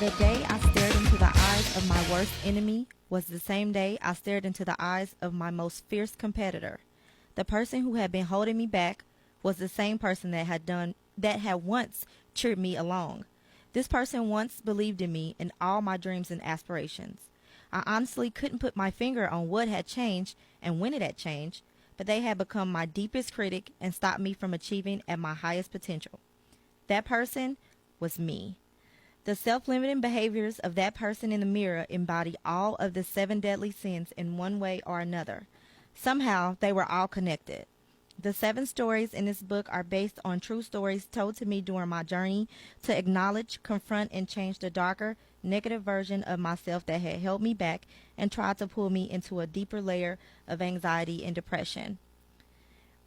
The day I stared into the eyes of my worst enemy was the same day I stared into the eyes of my most fierce competitor. The person who had been holding me back was the same person that had once cheered me along. This person once believed in me and all my dreams and aspirations. I honestly couldn't put my finger on what had changed and when it had changed, but they had become my deepest critic and stopped me from achieving at my highest potential. That person was me. The self-limiting behaviors of that person in the mirror embody all of the 7 deadly sins in one way or another. Somehow, they were all connected. The 7 stories in this book are based on true stories told to me during my journey to acknowledge, confront, and change the darker, negative version of myself that had held me back and tried to pull me into a deeper layer of anxiety and depression.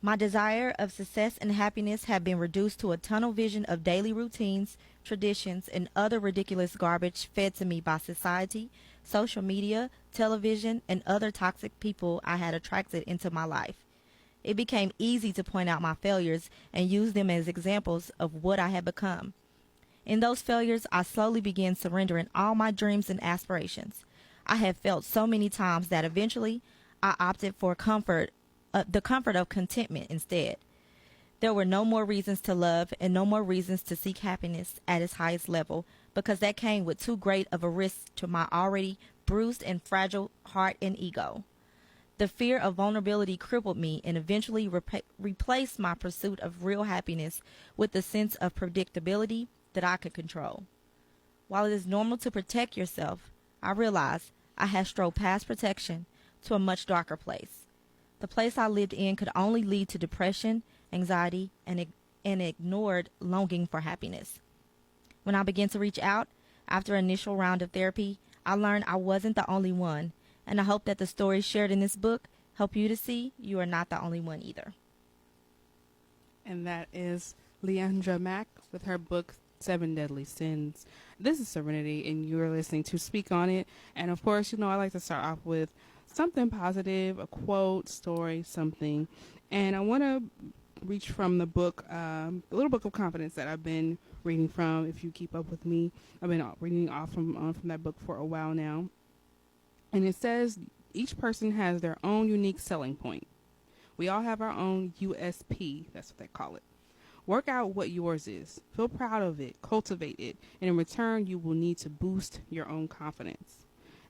My desire of success and happiness had been reduced to a tunnel vision of daily routines, traditions, and other ridiculous garbage fed to me by society, social media, television, and other toxic people I had attracted into my life. It became easy to point out my failures and use them as examples of what I had become. In those failures, I slowly began surrendering all my dreams and aspirations. I had felt so many times that eventually I opted for the comfort of contentment instead. There were no more reasons to love and no more reasons to seek happiness at its highest level because that came with too great of a risk to my already bruised and fragile heart and ego. The fear of vulnerability crippled me and eventually replaced my pursuit of real happiness with the sense of predictability that I could control. While it is normal to protect yourself, I realized I had strode past protection to a much darker place. The place I lived in could only lead to depression, anxiety, and ignored longing for happiness. When I began to reach out, after an initial round of therapy, I learned I wasn't the only one, and I hope that the stories shared in this book help you to see you are not the only one either. And that is LeAndrea Mack with her book, 7 Deadly Sins. This is Serenity, and you're listening to Speak on It. And of course, I like to start off with something positive, a quote, story, something. And I want to reach from the book, the little book of confidence that I've been reading from. If you keep up with me, I've been reading off from that book for a while now. And it says each person has their own unique selling point. We all have our own USP. That's what they call it. Work out what yours is. Feel proud of it. Cultivate it. And in return, you will need to boost your own confidence.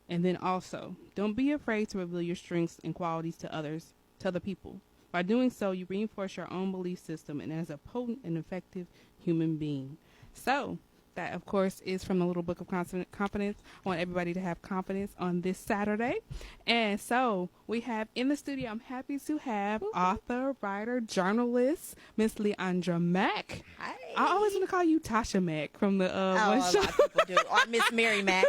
And then also, don't be afraid to reveal your strengths and qualities to other people. By doing so, you reinforce your own belief system and as a potent and effective human being. So, that, of course, is from the Little Book of Confidence. I want everybody to have confidence on this Saturday. And so, we have in the studio, I'm happy to have author, writer, journalist, Miss LeAndrea Mack. Hi. I always want to call you Tasha Mack from the one show. A lot of people do. Or Miss Mary Mack.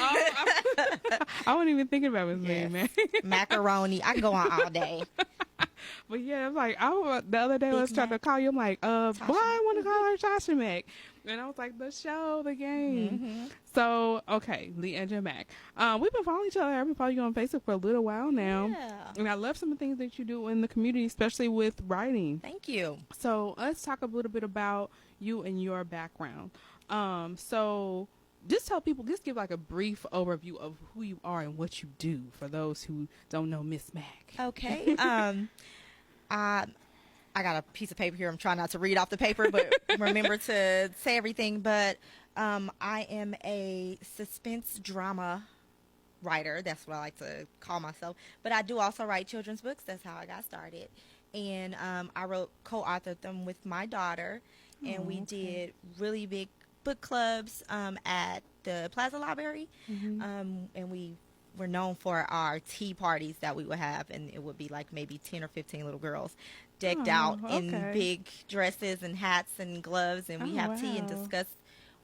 I wasn't even thinking about Miss Mary Mack. Macaroni. I can go on all day. But yeah, it's like the other day I was trying to call you. I'm like, why I want to call her Tasha Mack? And I was like, the show, the game. Mm-hmm. So, okay, LeAndrea Mack. We've been following each other. I've been following you on Facebook for a little while now. Yeah. And I love some of the things that you do in the community, especially with writing. Thank you. So let's talk a little bit about you and your background. So just tell people, just give like a brief overview of who you are and what you do for those who don't know Miss Mack. Okay. I got a piece of paper here. I'm trying not to read off the paper, but remember to say everything. But I am a suspense drama writer. That's what I like to call myself. But I do also write children's books. That's how I got started. And I co-authored them with my daughter. And we did really big book clubs at the Plaza Library. Mm-hmm. And we were known for our tea parties that we would have. And it would be like maybe 10 or 15 little girls decked out in big dresses and hats and gloves, and we have tea and discuss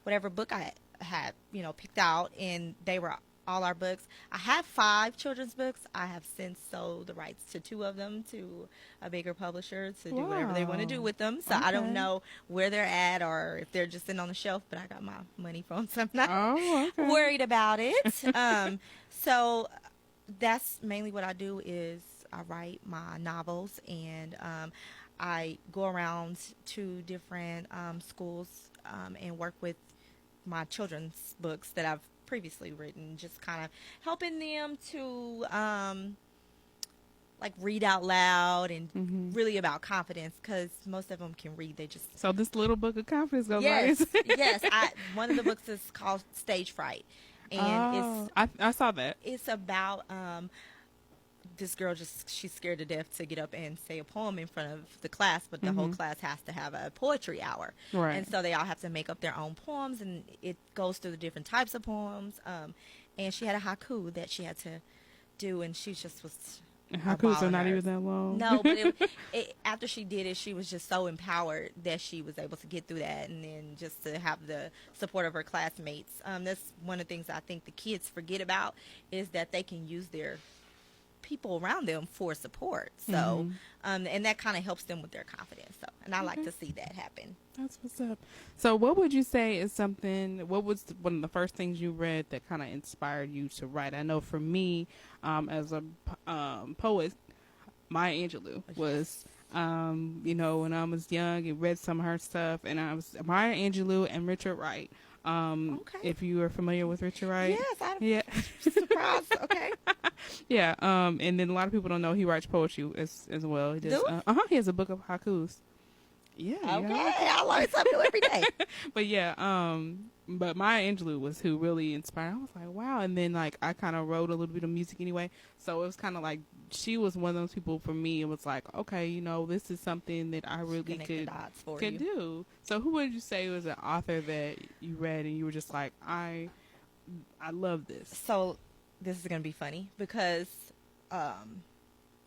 whatever book I had, picked out, and they were all our books. I have 5 children's books. I have since sold the rights to 2 of them to a bigger publisher to do whatever they want to do with them. So I don't know where they're at or if they're just sitting on the shelf, but I got my money from them, so I'm not worried about it. So that's mainly what I do is I write my novels, and I go around to different schools and work with my children's books that I've previously written, just kind of helping them to like read out loud and Mm-hmm. really about confidence, because most of them can read. They just So this little book of confidence goes yes, like this. yes. One of the books is called Stage Fright, and Oh, I saw that. it's about this girl, just she's scared to death to get up and say a poem in front of the class, but the whole class has to have a poetry hour, Right. and so they all have to make up their own poems, and it goes through the different types of poems. And she had a haiku that she had to do, and she just was And a haikus ball are of not even nerves. that long. No, but after she did it, she was just so empowered that she was able to get through that, and then just to have the support of her classmates. That's one of the things I think the kids forget about, is that they can use their people around them for support. So, and that kind of helps them with their confidence. So, and I like to see that happen. That's what's up. So what would you say is something, what was one of the first things you read that kind of inspired you to write? I know for me, as a poet, Maya Angelou was, when I was young and read some of her stuff, and I was Maya Angelou and Richard Wright. Okay. If you are familiar with Richard Wright. Yes, I'm Yeah. surprised. Okay. Yeah. And then a lot of people don't know he writes poetry as well. He does. He has a book of haikus. Yeah. Okay. I learn something new every day. But yeah, but Maya Angelou was who really inspired. I was like, wow. And then like I kind of wrote a little bit of music anyway, so it was kind of like she was one of those people for me. It was like, okay, this is something that I really Connect the dots for could you. do. So who would you say was an author that you read and you were just like, I love this? So this is going to be funny because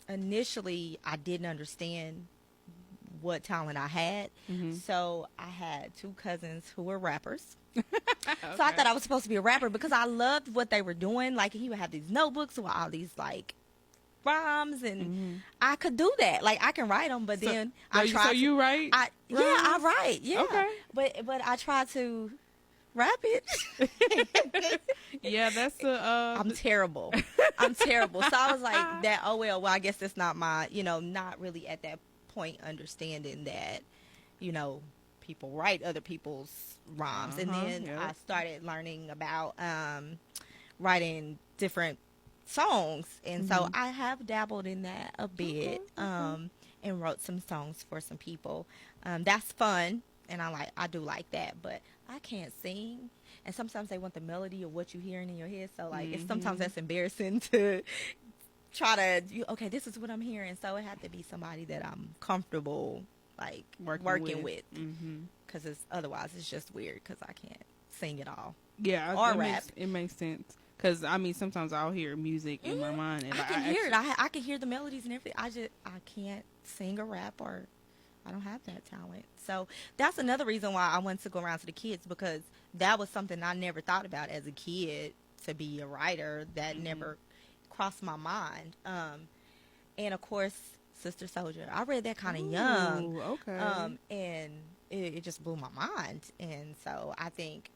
initially I didn't understand what talent I had. So I had two cousins who were rappers. So I thought I was supposed to be a rapper because I loved what they were doing. Like, he would have these notebooks with all these like rhymes, and I could do that. Like, I can write them, but then I tried. So you write? Yeah, I write. Yeah. Okay. But I tried to rap it. Yeah, that's I'm terrible. I'm terrible. So I was like that. Oh well, I guess that's not my. Not really at that point understanding that, people write other people's rhymes, and then I started learning about writing different songs, and so I have dabbled in that a bit, and wrote some songs for some people. That's fun, and I do like that, but I can't sing, and sometimes they want the melody of what you're hearing in your head, so like it's sometimes that's embarrassing to try to okay, this is what I'm hearing, so it had to be somebody that I'm comfortable like working with, because otherwise it's just weird because I can't sing at all. Yeah, or rap. It makes sense. Because, I mean, sometimes I'll hear music in my mind. And I can hear it. I can hear the melodies and everything. I can't sing or rap, or I don't have that talent. So that's another reason why I wanted to go around to the kids, because that was something I never thought about as a kid, to be a writer. That never crossed my mind. And, of course, Sister Soldier. I read that kind of young. Okay. And it just blew my mind. And so I think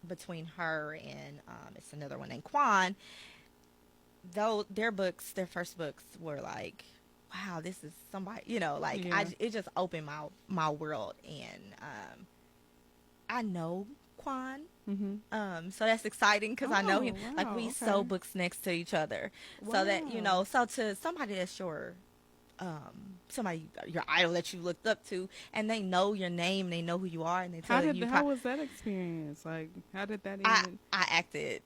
between her and it's another one named Quan, though their first books were like, wow, this is somebody, it just opened my world. And I know Quan, so that's exciting because I know him. Wow, like, we sew books next to each other, so that so to somebody that's somebody, your idol that you looked up to, and they know your name, they know who you are, and they tell you. How was that experience? Like, how did that even? I acted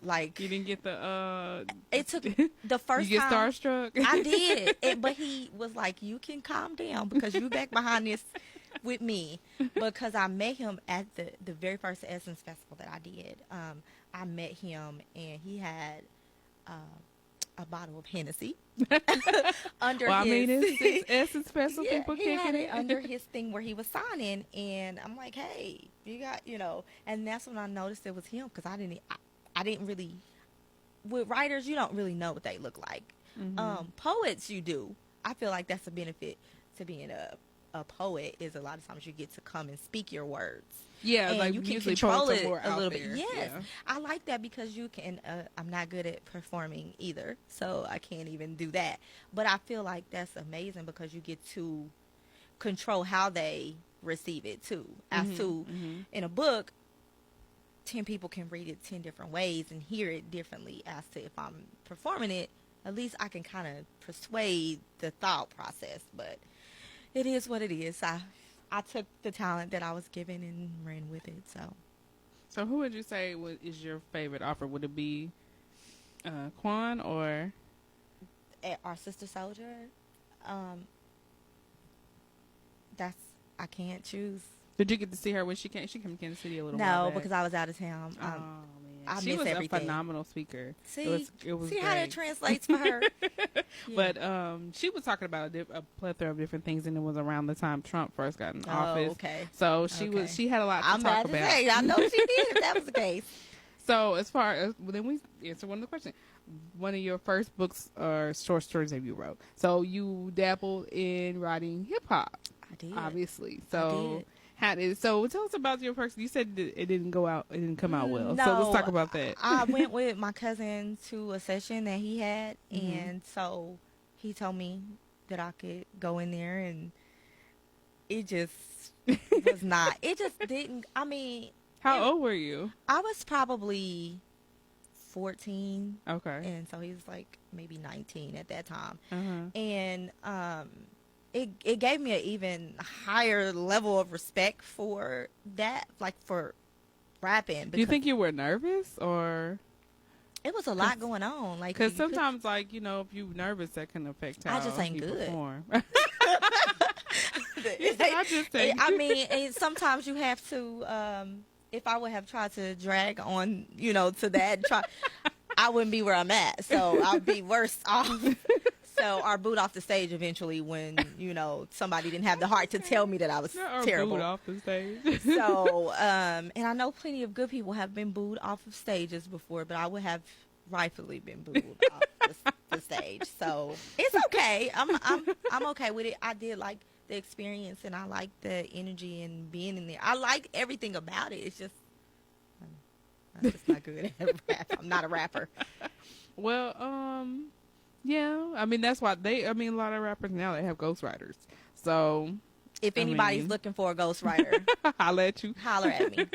like you didn't get the. It took the first. You get time starstruck. I did, but he was like, "You can calm down because you back behind this with me," because I met him at the very first Essence Festival that I did. I met him, and he had a bottle of Hennessy under his. It's Essence Festival, Yeah, people he kicking had it it under his thing where he was signing, and I'm like, "Hey, you got," and that's when I noticed it was him, because I didn't really. With writers, you don't really know what they look like. Poets, you do. I feel like that's a benefit to being a poet, is a lot of times you get to come and speak your words. Yeah, and like you can usually control poets are it more a out little there. bit. Yes, Yeah. I like that, because you can. I'm not good at performing either, so I can't even do that. But I feel like that's amazing, because you get to control how they receive it too. As to in a book, 10 people can read it 10 different ways and hear it differently as to if I'm performing it, at least I can kind of persuade the thought process. But it is what it is. I took the talent that I was given and ran with it. So who would you say is your favorite author? Would it be Quan or Our Sister Soldier, that's I can't choose. did you get to see her when she came? She came to Kansas City a little while No, back. because I was out of town. Oh man, I she miss was everything. a phenomenal speaker. See, it was see great. how that translates for her. Yeah. But she was talking about a plethora of different things, and it was around the time Trump first got in office. Okay. So she had a lot to I'm talk mad about. to say, I know she did. If that was the case. So as far as then we answer one of the questions. One of your first books or short stories that you wrote. So you dabbled in writing hip hop. I did. Obviously. I So did. how did so tell us about your first. You said it didn't come out well. No, So let's talk about that. I went with my cousin to a session that he had, Mhm. and so he told me that I could go in there, and it just was not. It just didn't. I mean, How old were you? I was probably 14, Okay. and so he was like maybe 19 at that time, Uh-huh. and it gave me an even higher level of respect for that, like for rapping. Do you think you were nervous or? It was a lot going on, like Because you could- sometimes, like, you know, if you're nervous, that can affect how I just ain't you good. perform. I just ain't I mean, and sometimes you have to. If I would have tried to drag on, to that, I wouldn't be where I'm at. So I'd be worse off. So our boot off the stage eventually when somebody didn't have the heart to tell me that I was Or terrible. booed off the stage. So and I know plenty of good people have been booed off of stages before, but I would have rightfully been booed off the stage. So it's okay. I'm okay with it. I did like the experience, and I like the energy and being in there. I like everything about it. It's just I'm just not good at rap. I'm not a rapper. Well, yeah. I mean, that's why a lot of rappers now, they have ghostwriters. So If anybody's looking for a ghostwriter, I'll let you. holler at me.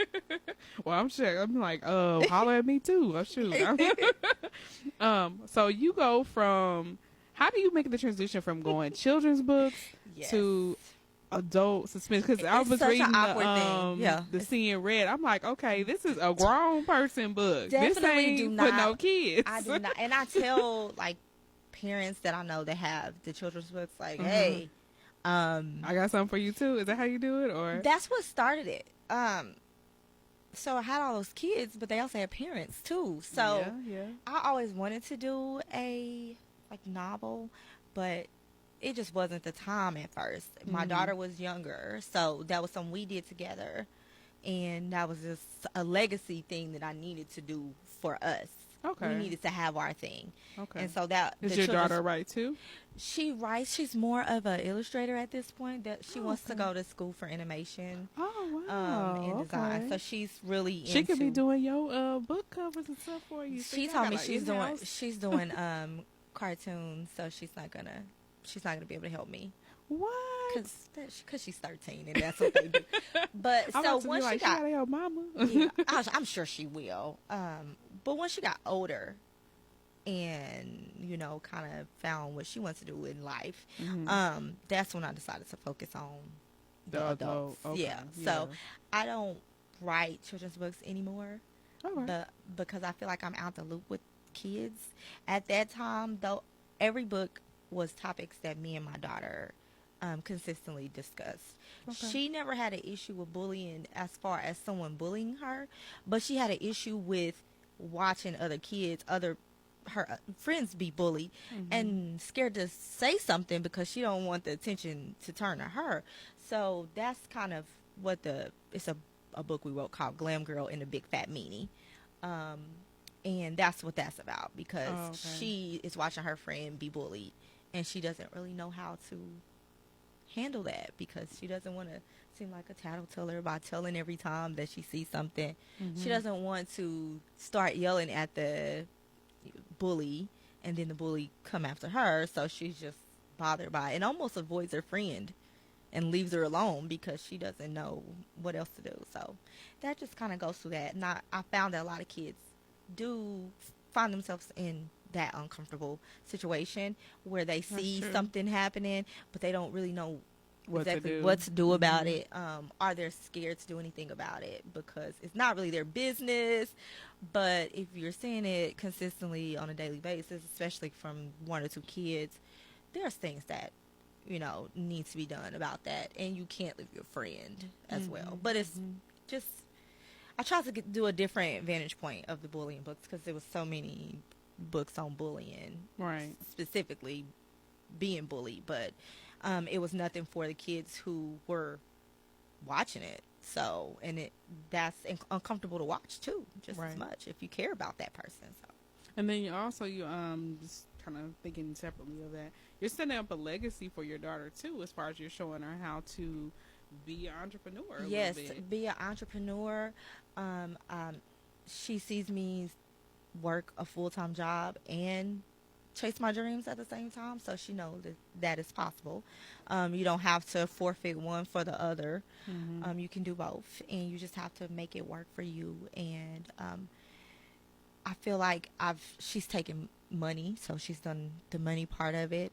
Well, I'm sure. I'm like, holler at me too. Oh, shoot. So you go from, how do you make the transition from going children's books Yes. to adult suspense? Because I It's was such an reading awkward thing. Yeah. the Seeing Red. I'm like, okay, this is a grown person book. This Definitely ain't do for not- no kids. I do not, and I tell like parents that I know that have the children's books, like, Mhm. hey, I got something for you too. Is that how you do it, or? that's what started it. So I had all those kids, but they also had parents too. So yeah. I always wanted to do a novel, but it just wasn't the time at first. My Mhm. daughter was younger, so that was something we did together, and that was just a legacy thing that I needed to do for us. Okay. We needed to have our thing. Okay. And so that Is the your children's- daughter right too? She writes. She's more of an illustrator at this point. That she wants to okay. go to school for animation, Oh wow. and design. okay. So she's really She could be into- doing your book covers and stuff for you. She See, told I me got a she's doing in-house. cartoons. So she's not gonna be able to help me What? because she's 13 and that's what they do. But I'm so about to be once like, she got gotta help mama. yeah, I'm sure she will. But once she got older and, kind of found what she wants to do in life, Mhm. that's when I decided to focus on the The adults. adult, okay, Yeah. So I don't write children's books anymore, Okay. but because I feel like I'm out the loop with kids. At that time, though, every book was topics that me and my daughter consistently discussed. Okay. She never had an issue with bullying as far as someone bullying her, but she had an issue with watching other kids, her friends be bullied Mhm. and scared to say something because she don't want the attention to turn to her. So that's kind of what it's a book we wrote called Glam Girl and the Big Fat Meanie. And that's what that's about because Oh, okay. she is watching her friend be bullied and she doesn't really know how to handle that because she doesn't want to seem like a tattletale by telling every time that she sees something. Mhm. She doesn't want to start yelling at the bully and then the bully come after her, so she's just bothered by it and almost avoids her friend and leaves her alone because she doesn't know what else to do. So that just kind of goes through that. And I found that a lot of kids do find themselves in that uncomfortable situation where they see something happening, but they don't really know exactly what to do about it. Are they scared to do anything about it because it's not really their business? But if you're seeing it consistently on a daily basis, especially from one or two kids, there's things that needs to be done about that, and you can't leave your friend as well. But it's just, I tried to do a different vantage point of the bullying books because there was so many books on bullying, right? Specifically being bullied, but it was nothing for the kids who were watching it. So, and that's uncomfortable to watch too, just as much if you care about that person. So, and then you just kind of thinking separately of that, you're setting up a legacy for your daughter too, as far as you're showing her how to be an entrepreneur. Yes, be an entrepreneur. She sees me work a full-time job and chase my dreams at the same time, so she knows that is possible. You don't have to forfeit one for the other. You can do both, and you just have to make it work for you. And I feel like she's taken money, so she's done the money part of it.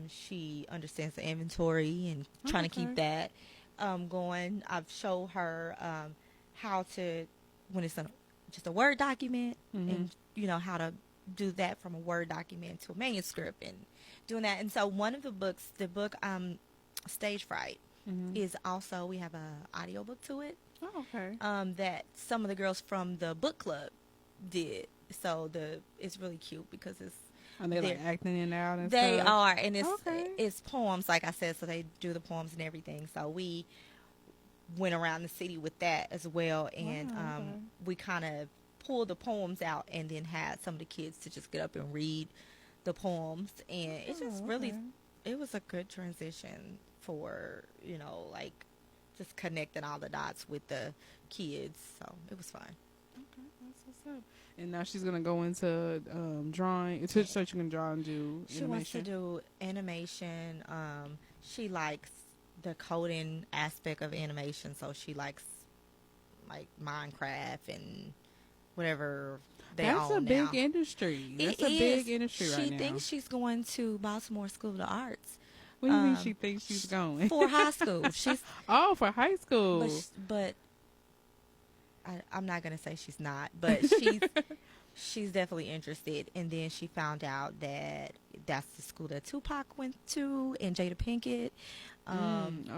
She understands the inventory and trying to keep that going. I've showed her how to, when it's just a Word document, and how to do that from a Word document to a manuscript and doing that. And so one of the books, the book Stage Fright, is also, we have a audiobook to it. Oh, okay. That some of the girls from the book club did. So it's really cute because it's, are they like acting it out and they stuff? are, and it's poems, like I said, so they do the poems and everything. So we went around the city with that as well, and we kind of pulled the poems out and then had some of the kids to just get up and read the poems, and it just really, it was a good transition for, like just connecting all the dots with the kids, so it was fun. Okay, that's what's up. And now she's gonna go into drawing, so she can draw and do animation. She wants to do animation. She likes the coding aspect of animation, so she likes like Minecraft and whatever they own now. That's a big industry. That's a big industry right now. She thinks she's going to Baltimore School of the Arts. What do you mean she thinks she's going? For high school. She's for high school. But I'm not going to say she's not, but she's definitely interested. And then she found out that that's the school that Tupac went to, and Jada Pinkett.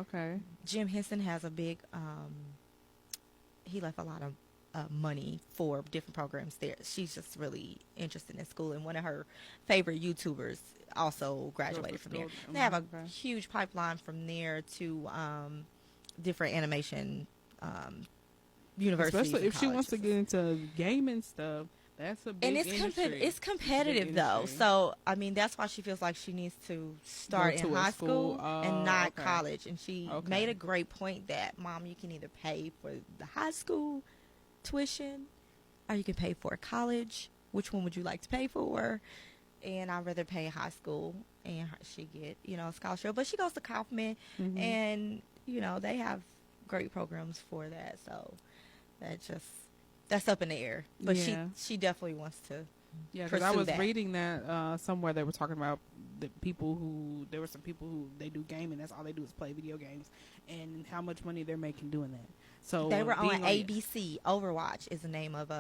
Okay. Jim Henson has a big, he left a lot of money for different programs there. She's just really interested in school, and one of her favorite YouTubers also graduated from there. They have a huge pipeline from there to different animation universities. Especially if she wants to get into gaming stuff. That's a big industry. It's competitive though. So I mean, that's why she feels like she needs to start in high school and not college. And she made a great point that, Mom, you can either pay for the high school tuition or you can pay for college. Which one would you like to pay for? And I'd rather pay high school, and she get a scholarship. But she goes to Kaufman, and they have great programs for that. So that's up in the air. But she definitely wants to. Yeah, because I was reading that somewhere they were talking about there were some people who they do gaming. That's all they do is play video games, and how much money they're making doing that. So they were on ABC. Overwatch is the name of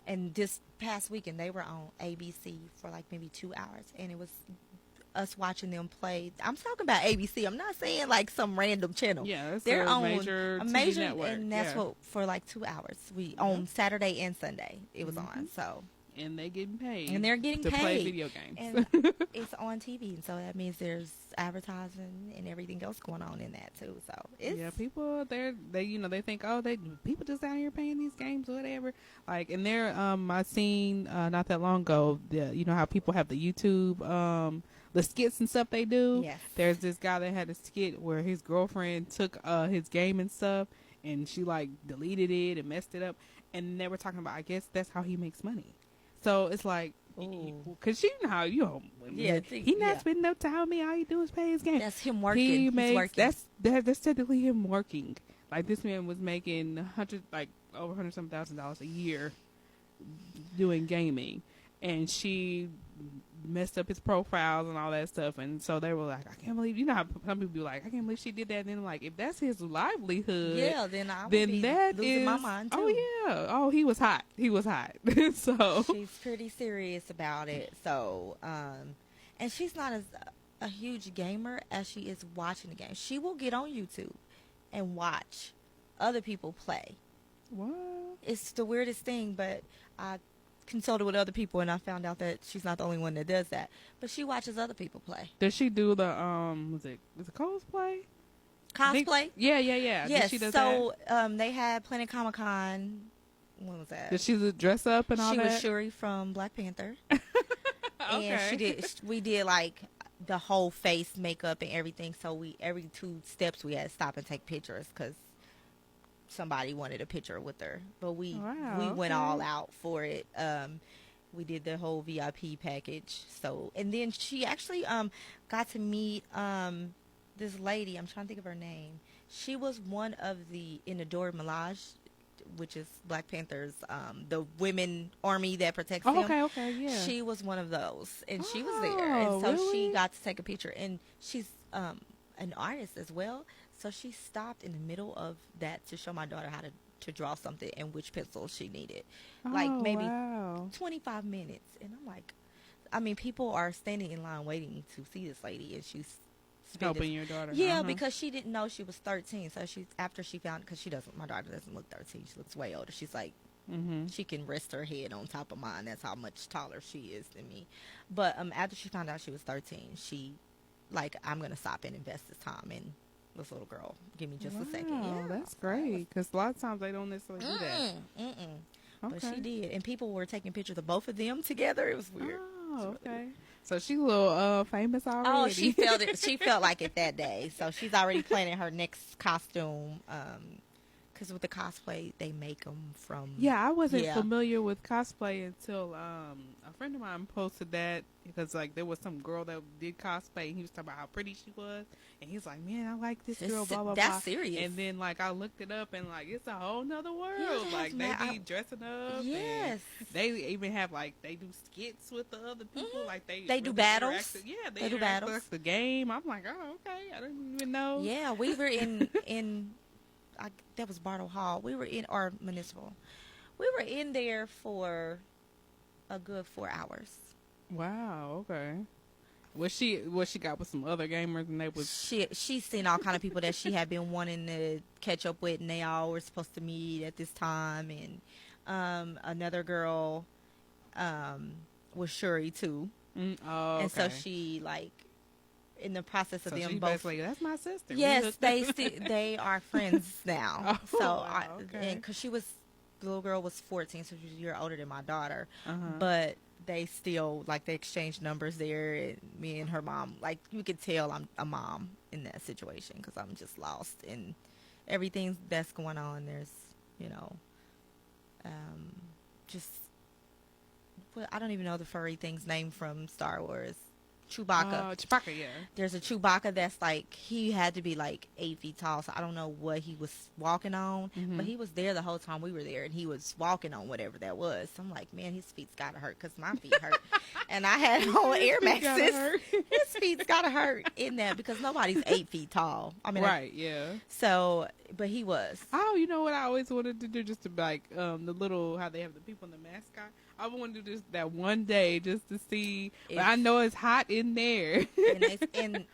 and this past weekend they were on ABC for like maybe 2 hours, and it was us watching them play. I'm talking about ABC. I'm not saying like some random channel. Yeah, they're on a major network, and that's what for like 2 hours. On Saturday and Sunday it was on. So. And they getting paid. And they're getting to paid. play video games. And it's on TV, and so that means there's advertising and everything else going on in that too. So people they think people just out here paying these games or whatever. Like, and there I seen not that long ago how people have the YouTube the skits and stuff they do. Yes. There's this guy that had a skit where his girlfriend took his game and stuff, and she like deleted it and messed it up, and they were talking about, I guess that's how he makes money. So it's like Ooh. Cause you know how Yeah, he not spending no time with me. All he do is pay his game. That's him working. He He's makes working. that's technically him working. Like this man was making over $100,000 a year doing gaming, and she messed up his profiles and all that stuff. And so they were like, I can't believe, you know how some people be like, I can't believe she did that. And then like, if that's his livelihood, Yeah, then I would then be that losing is my mind too. oh yeah, oh he was hot. So She's pretty serious about it. So, and she's not as a huge gamer as she is watching the game. She will get on YouTube and watch other people play. what? It's the weirdest thing, but I consulted with other people and I found out that she's not the only one that does that. But she watches other people play. Does she do the is it cosplay? Cosplay? Yeah. Yes. She does So they had Planet Comic Con. When was that? Did she dress up and all She that? was Shuri from Black Panther. Okay. And we did like the whole face makeup and everything. So every 2 steps we had to stop and take pictures because somebody wanted a picture with her. But we went all out for it. We did the whole VIP package. So, and then she actually got to meet this lady. I'm trying to think of her name. She was one of in the Dora Milaje, which is Black Panther's the women army that protects him. Okay, yeah. She was one of those, and she was there, and so really? she got to take a picture. And she's an artist as well, so she stopped in the middle of that to show my daughter how to draw something and which pencil she needed, like maybe 25 minutes. And I'm like, I mean, people are standing in line waiting to see this lady, and she's helping your daughter. Yeah, because she didn't know she was 13. So after she found, because my daughter doesn't look 13. She looks way older. She's like, she can rest her head on top of mine. That's how much taller she is than me. But after she found out she was 13, she like, I'm gonna stop and invest this time in this little girl. Give me just a second. Yeah, that's great. Because a lot of times they don't necessarily do that. Okay. But she did, and people were taking pictures of both of them together. It was weird. Oh, okay. So she's a little famous already. Oh, she felt it. She felt like it that day. So she's already planning her next costume. Because with the cosplay, they make them from. Yeah, I wasn't familiar with cosplay until a friend of mine posted that, because like there was some girl that did cosplay and he was talking about how pretty she was, and he's like, man, I like this girl, blah blah blah. That's serious. And then like I looked it up and like it's a whole nother world. Yes, like they be dressing up. Yes. And they even have like they do skits with the other people. Like they do battles. Yeah, they do battles. Like the game. I'm like, oh okay, I didn't even know. Yeah, we were in that was Bartle Hall. We were in our municipal. We were in there for a good 4 hours. Wow. Okay. Was she got with some other gamers and they was she's seen all kind of people that she had been wanting to catch up with, and they all were supposed to meet at this time. And another girl was Shuri too. Oh, okay. And so she like, in the process of so them both, like, that's my sister. Yes, they are friends now. Oh, so wow, okay. because the little girl was 14, so she was a year older than my daughter. Uh-huh. But they still like, they exchanged numbers there, and me and her mom, like, you could tell I'm a mom in that situation because I'm just lost in everything that's going on. There's just, well, I don't even know the furry thing's name from Star Wars. Chewbacca. Chewbacca, yeah. There's a Chewbacca that's like, he had to be like 8 feet tall, so I don't know what he was walking on, but he was there the whole time we were there, and he was walking on whatever that was. So I'm like, man, his feet's gotta hurt, because my feet hurt. And I had on Air Maxes. His feet's gotta hurt in that, because nobody's 8 feet tall. I mean, right, yeah. So, but he was. Oh, you know what I always wanted to do, just to like the little, how they have the people in the mascot. I want to do this that one day just to see. But I know it's hot in there. and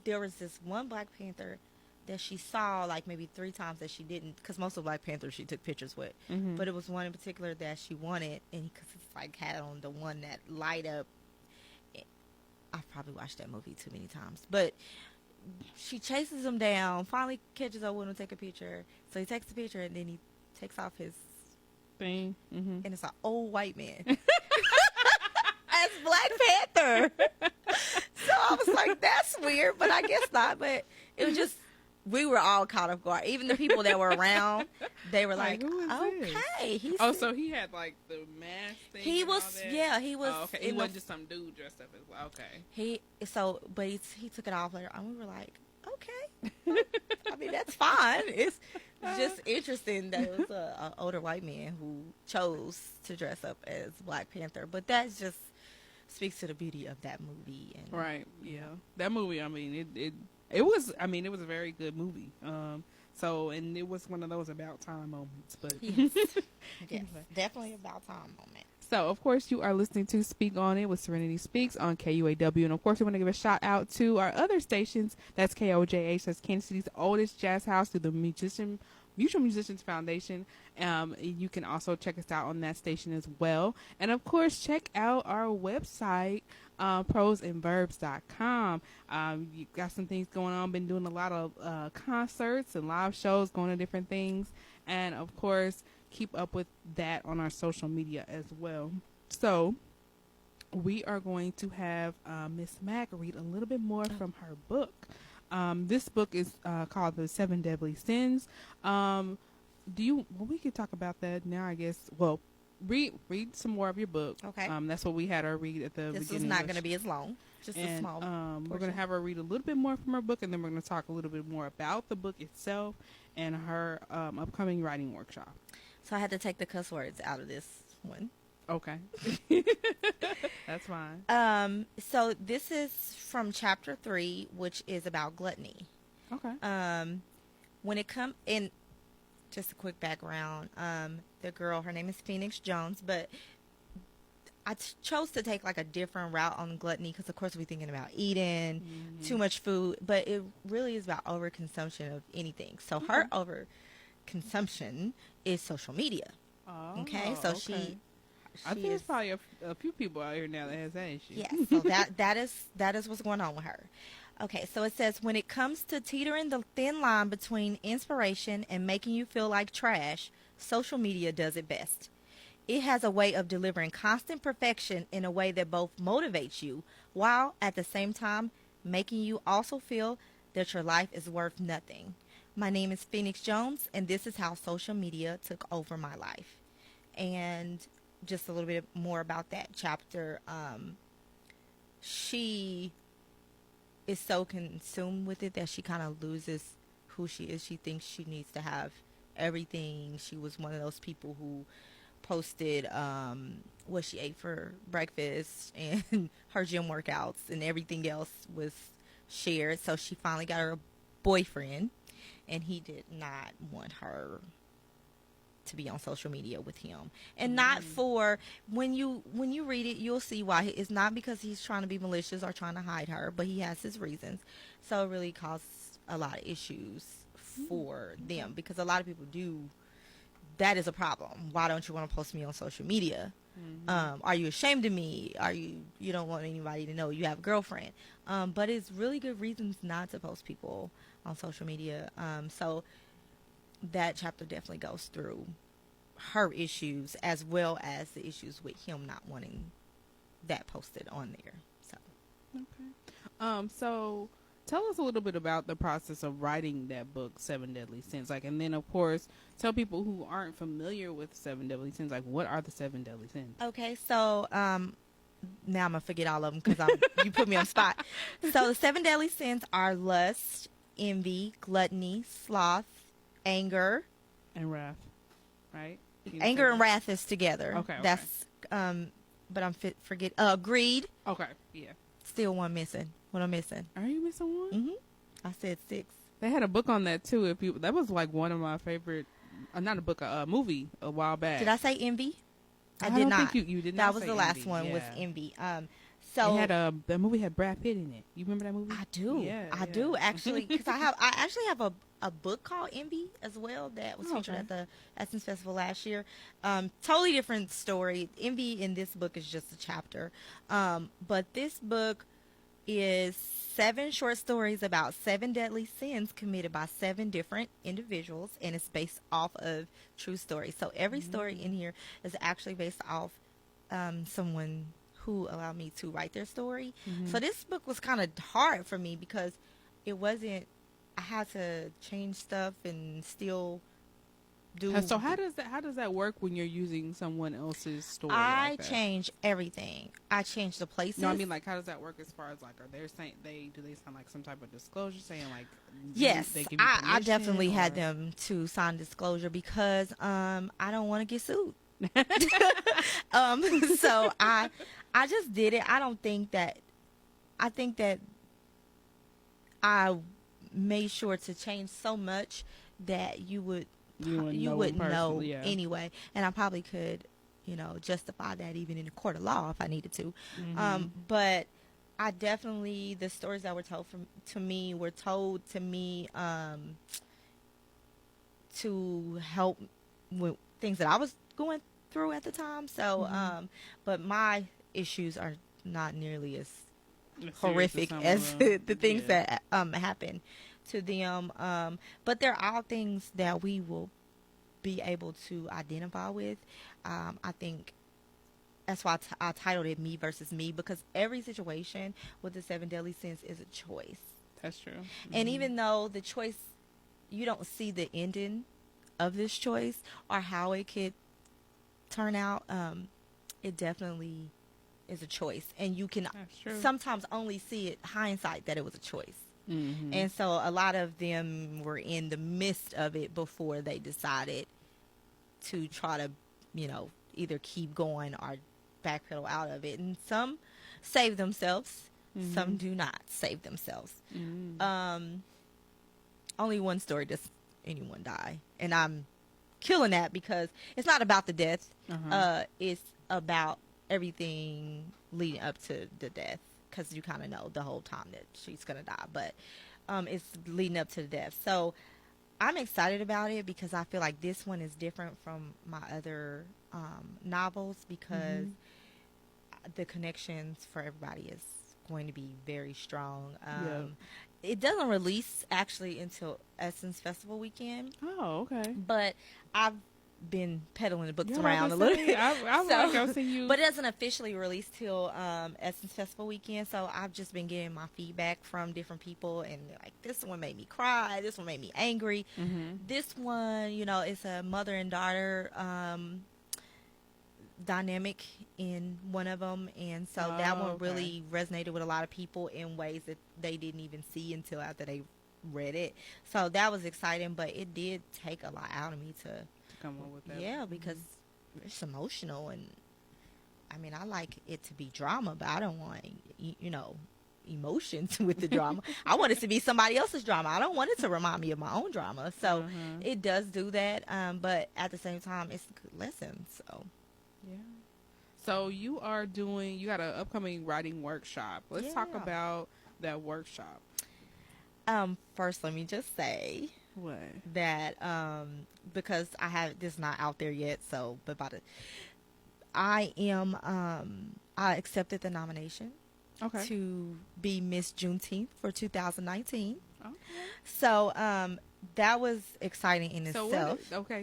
there was this one Black Panther that she saw like maybe 3 times that she didn't, because most of Black Panther she took pictures with. But it was one in particular that she wanted, and because it's like had on the one that light up. I've probably watched that movie too many times, but she chases him down, finally catches up with him, take a picture. So he takes the picture, and then he takes off his thing, and it's an old white man as Black Panther. So I was like, that's weird, but I guess not. But it was just we were all caught off guard. Even the people that were around, they were like, who is this? okay. He's So he had like the mask thing. he and was, all that? yeah, he was. Oh, okay. He wasn't just some dude dressed up as well. Okay. But he took it off later, and we were like, okay. I mean, that's fine. It's just interesting that it was an older white man who chose to dress up as Black Panther. But that just speaks to the beauty of that movie. And, Right. Yeah. That movie. I mean, it was. I mean, it was a very good movie. So, and it was one of those about time moments. But yes, Anyway. definitely about time moment. So, of course, you are listening to Speak On It with Serenity Speaks on KUAW. And, of course, we want to give a shout out to our other stations. That's KOJH. That's Kansas City's oldest jazz house through the Mutual Musicians Foundation. You can also check us out on that station as well. And, of course, check out our website, prosandverbs.com. You got some things going on. Been doing a lot of concerts and live shows, going to different things. And, of course, keep up with that on our social media as well. So we are going to have Miss Mack read a little bit more from her book. This book is called The 7 Deadly Sins. Well, we could talk about that now, I guess. Well, read some more of your book. Okay. That's what we had her read at the beginning. This is not going to be as long. Just a small we're going to have her read a little bit more from her book, and then we're going to talk a little bit more about the book itself and her upcoming writing workshop. So I had to take the cuss words out of this one. Okay. That's fine. So this is from chapter 3, which is about gluttony. Okay. When it comes in, just a quick background. The girl, her name is Phoenix Jones, but I chose to take like a different route on gluttony because, of course, we're thinking about eating too much food, but it really is about overconsumption of anything. So her overconsumption is social media. Oh, Okay, so she I think there's probably a few people out here now that has that issue. Yes, so that is what's going on with her. Okay, so it says, when it comes to teetering the thin line between inspiration and making you feel like trash, social media does it best. It has a way of delivering constant perfection in a way that both motivates you, while at the same time making you also feel that your life is worth nothing. My name is Phoenix Jones, and this is how social media took over my life. And just a little bit more about that chapter. She is so consumed with it that she kind of loses who she is. She thinks she needs to have everything. She was one of those people who posted what she ate for breakfast and her gym workouts, and everything else was shared. So she finally got her a boyfriend, and he did not want her to be on social media with him. And not for, when you read it, you'll see why. It's not because he's trying to be malicious or trying to hide her, but he has his reasons. So it really caused a lot of issues for them, because a lot of people do. That is a problem. Why don't you want to post me on social media? Are you ashamed of me? You don't want anybody to know you have a girlfriend? But it's really good reasons not to post people on social media. So that chapter definitely goes through her issues as well as the issues with him not wanting that posted on there. So so tell us a little bit about the process of writing that book, 7 Deadly Sins. And then, of course, tell people who aren't familiar with 7 Deadly Sins, what are the 7 Deadly Sins? Okay, so now I'm going to forget all of them because you put me on the spot. So the 7 Deadly Sins are lust, envy, gluttony, sloth, anger. And wrath, right? Anger and wrath is together. Okay. That's, but I'm forget, greed. Okay, yeah. Still one missing. What I'm missing? Are you missing one? I said 6. They had a book on that too. That was like one of my favorite, not a book, a movie a while back. Did I say envy? I did did not. not. You did not. That was the last envy. one. Was Yeah. envy. So it had the movie had Brad Pitt in it. You remember that movie? I do. Yeah, I do actually, because I actually have a book called Envy as well that was featured at the Essence Festival last year. Totally different story. Envy in this book is just a chapter, but this book is 7 short stories about 7 deadly sins committed by 7 different individuals, and it's based off of true stories. So every story in here is actually based off someone who allowed me to write their story. So this book was kind of hard for me because it wasn't, I had to change stuff and still do. So how does that work when you're using someone else's story I like that? change everything. I change the places. No, I mean, like, how does that work as far as, like, are they saying do they sign, like, some type of disclosure saying, like, yes, they give you I permission, definitely or? had them to sign disclosure because I don't want to get sued. So I just did it. I think that I made sure to change so much that you wouldn't know yeah. anyway, and I probably could, justify that even in a court of law if I needed to. But I definitely, the stories that were told to me were told to me to help with things that I was going through at the time. So, but my issues are not nearly as horrific as the things that happen to them. But they're all things that we will be able to identify with. I think that's why I titled it "Me versus Me," because every situation with the 7 deadly sins is a choice. That's true. And even though the choice, you don't see the ending of this choice or how it could turn out, it definitely is a choice, and you can sometimes only see it hindsight that it was a choice. And so a lot of them were in the midst of it before they decided to try to, either keep going or backpedal out of it. And some save themselves, some do not save themselves. Only one story does anyone die, and I'm killing that because it's not about the death. It's about everything leading up to the death, because you kind of know the whole time that she's gonna die, but it's leading up to the death. So I'm excited about it because I feel like this one is different from my other novels, because the connections for everybody is going to be very strong. It doesn't release actually until Essence Festival weekend. Oh, okay. But I've been peddling the books around a little bit. I've seen you. But it doesn't officially release till Essence Festival weekend. So I've just been getting my feedback from different people, and they're like, this one made me cry. This one made me angry. This one, it's a mother and daughter dynamic in one of them, and so that one really resonated with a lot of people in ways that they didn't even see until after they read it. So that was exciting, but it did take a lot out of me to come up with that. Yeah, because it's emotional, and I mean, I like it to be drama, but I don't want emotions with the drama. I want it to be somebody else's drama. I don't want it to remind me of my own drama. So it does do that, but at the same time, it's a good lesson. So yeah. So you got an upcoming writing workshop. Let's talk about that workshop. First, let me just say what that because this is not out there yet, so but about it, I accepted the nomination to be Miss Juneteenth for 2019. Okay. So that was exciting in itself.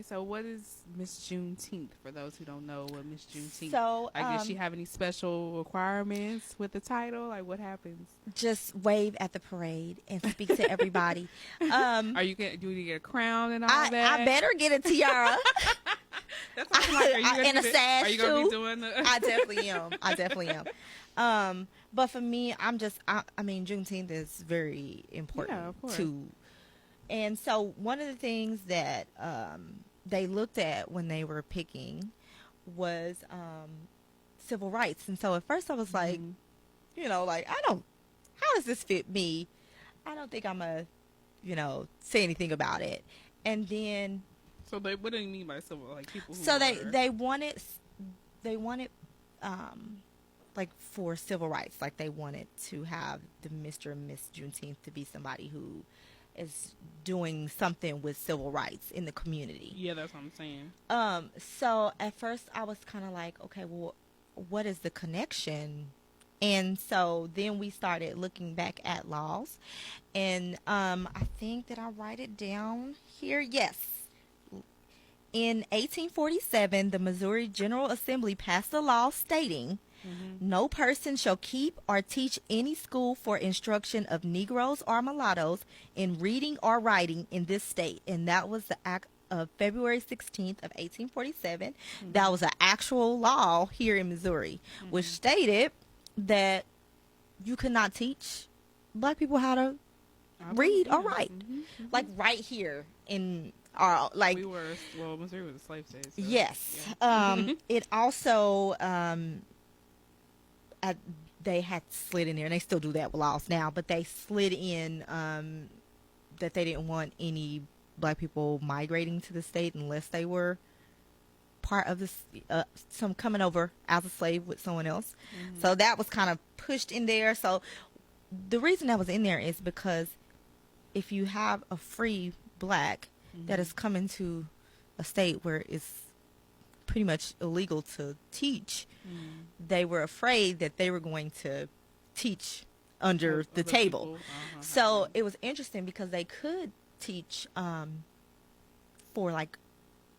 So what is Miss Juneteenth for those who don't know what Miss Juneteenth? So I guess she have any special requirements with the title? Like, what happens? Just wave at the parade and speak to everybody. Do you get a crown and all that? I better get a tiara. That's and a sash too. Are you gonna be doing the? I definitely am. But for me, I mean, Juneteenth is very important too. And so one of the things that they looked at when they were picking was civil rights. And so at first I was like, how does this fit me? I don't think I'm going to, say anything about it. And then. So what do you mean by civil, like people who So they wanted, like for civil rights, like they wanted to have the Mr. and Miss Juneteenth to be somebody who is doing something with civil rights in the community. Yeah, that's what I'm saying. So at first I was kind of like, okay, well, what is the connection? And so then we started looking back at laws, and I think that I write it down here. Yes. In 1847, the Missouri General Assembly passed a law stating No person shall keep or teach any school for instruction of Negroes or mulattoes in reading or writing in this state. And that was the act of February 16th of 1847. That was an actual law here in Missouri, which stated that you could not teach black people how to read or write. Like right here in our, like, Missouri was a slave state. So, yes. Yeah. It also, they had slid in there, and they still do that with laws now, but they slid in that they didn't want any black people migrating to the state unless they were part of this, some coming over as a slave with someone else. So that was kind of pushed in there. So the reason that was in there is because if you have a free black that is coming to a state where it's pretty much illegal to teach, they were afraid that they were going to teach under the table. So it was interesting because they could teach for like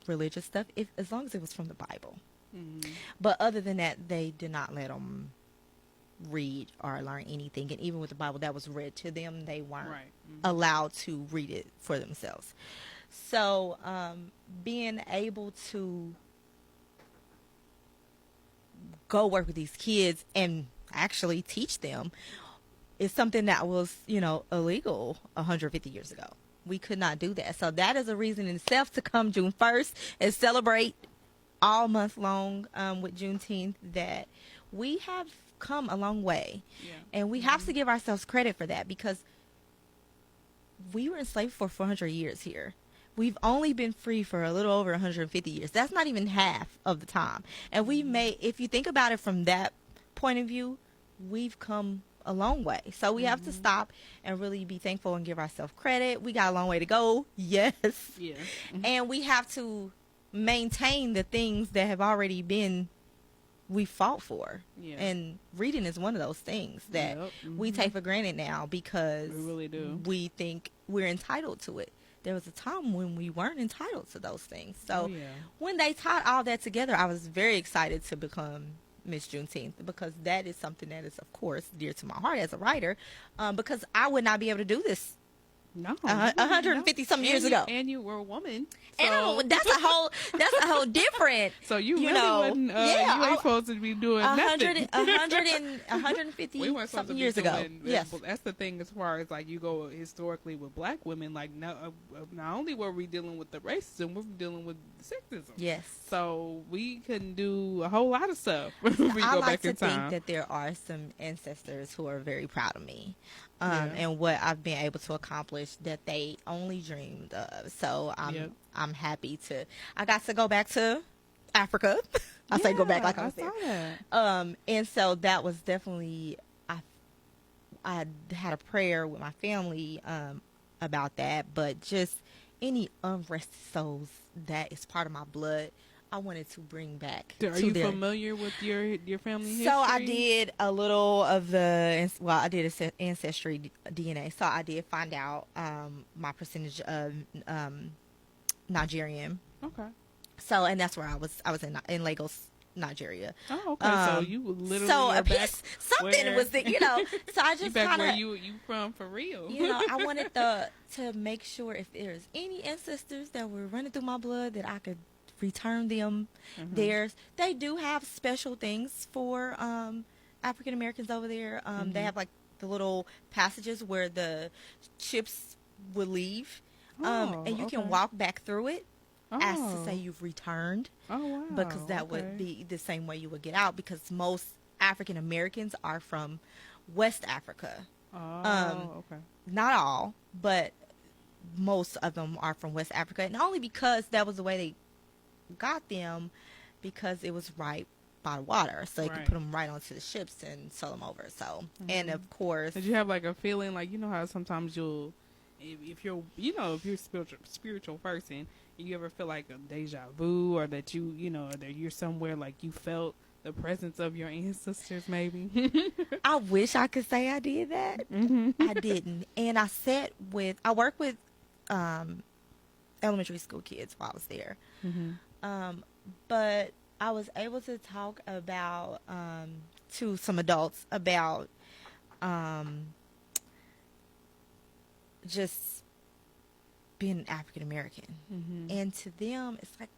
religious stuff as long as it was from the Bible. But other than that, they did not let them read or learn anything. And even with the Bible that was read to them, they weren't allowed to read it for themselves. So being able to go work with these kids and actually teach them is something that was, illegal 150 years ago. We could not do that. So that is a reason in itself to come June 1st and celebrate all month long with Juneteenth, that we have come a long way. And we have to give ourselves credit for that, because we were enslaved for 400 years here. We've only been free for a little over 150 years. That's not even half of the time. And we may, if you think about it from that point of view, we've come a long way. So we have to stop and really be thankful and give ourselves credit. We got a long way to go. Yes. Yeah. And we have to maintain the things that have already been, we fought for. Yeah. And reading is one of those things that we take for granted now, because we really do. We think we're entitled to it. There was a time when we weren't entitled to those things. So when they taught all that together, I was very excited to become Miss Juneteenth, because that is something that is, of course, dear to my heart as a writer, because I would not be able to do this 150 some years ago. And you were a woman. So. And that's a whole different. So you really wasn't, you ain't supposed to be doing 150 we weren't something years ago. Yes. That's the thing, as far as like you go historically with black women, like not only were we dealing with the racism, we were dealing with sexism. Yes. So we couldn't do a whole lot of stuff. I like to think that there are some ancestors who are very proud of me. And what I've been able to accomplish that they only dreamed of. So I'm happy I got to go back to Africa. I say go back like I was there. And so that was definitely, I had a prayer with my family about that, but just any unrested souls that is part of my blood, I wanted to bring back. Are you familiar with your family history? So I did a little of I did ancestry DNA. So I did find out my percentage of Nigerian. Okay. So, and that's where I was in Lagos, Nigeria. Oh, okay. So you literally something was that, so I just kind of where you from for real. I wanted to make sure if there's any ancestors that were running through my blood that I could return them theirs. They do have special things for African Americans over there. They have like the little passages where the ships would leave, and you can walk back through it as to say you've returned. Oh, wow. Because that would be the same way you would get out, because most African Americans are from West Africa. Okay. Not all, but most of them are from West Africa, and only because that was the way they got them, because it was right by the water, so they could put them right onto the ships and sail them over. So and of course, did you have like a feeling like, how sometimes you'll, if you're a spiritual person, you ever feel like a deja vu, or that that you're somewhere like you felt the presence of your ancestors maybe? I wish I could say I did that. I didn't. And I worked with elementary school kids while I was there. But I was able to talk about to some adults about um, just being African American, and to them, it's like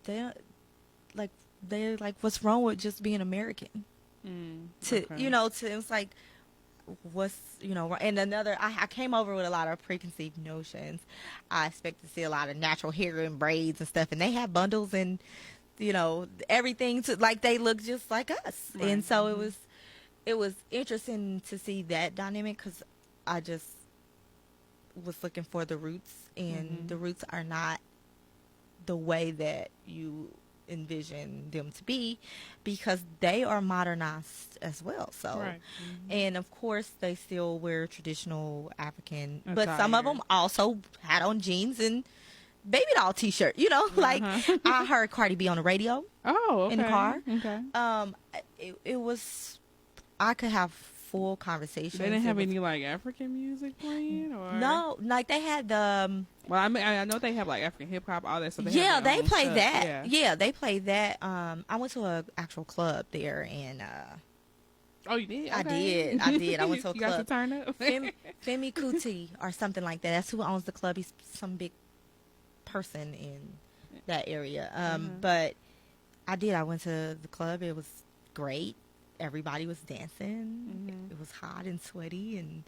they like they're like, what's wrong with just being American? To it's like, what's and another, I came over with a lot of preconceived notions. I expect to see a lot of natural hair and braids and stuff, and they have bundles and everything to like they look just like us, right. And so it was interesting to see that dynamic, because I just was looking for the roots, and the roots are not the way that you envision them to be, because they are modernized as well. So, right. And of course they still wear traditional African attire, but some of them also had on jeans and baby doll t-shirt, like I heard Cardi B on the radio. Oh, okay. In the car. Okay. It was, I could have full conversations. They didn't have any like African music playing, or no, like they had the well, I mean, I know they have like African hip hop, all that stuff. Yeah, they played that. Yeah, they played that. I went to an actual club there, and oh, you did? Okay. I did. I went to a you club. Got to turn up. Femi Kuti or something like that. That's who owns the club. He's some big person in that area. But I did. I went to the club. It was great. Everybody was dancing. It was hot and sweaty, and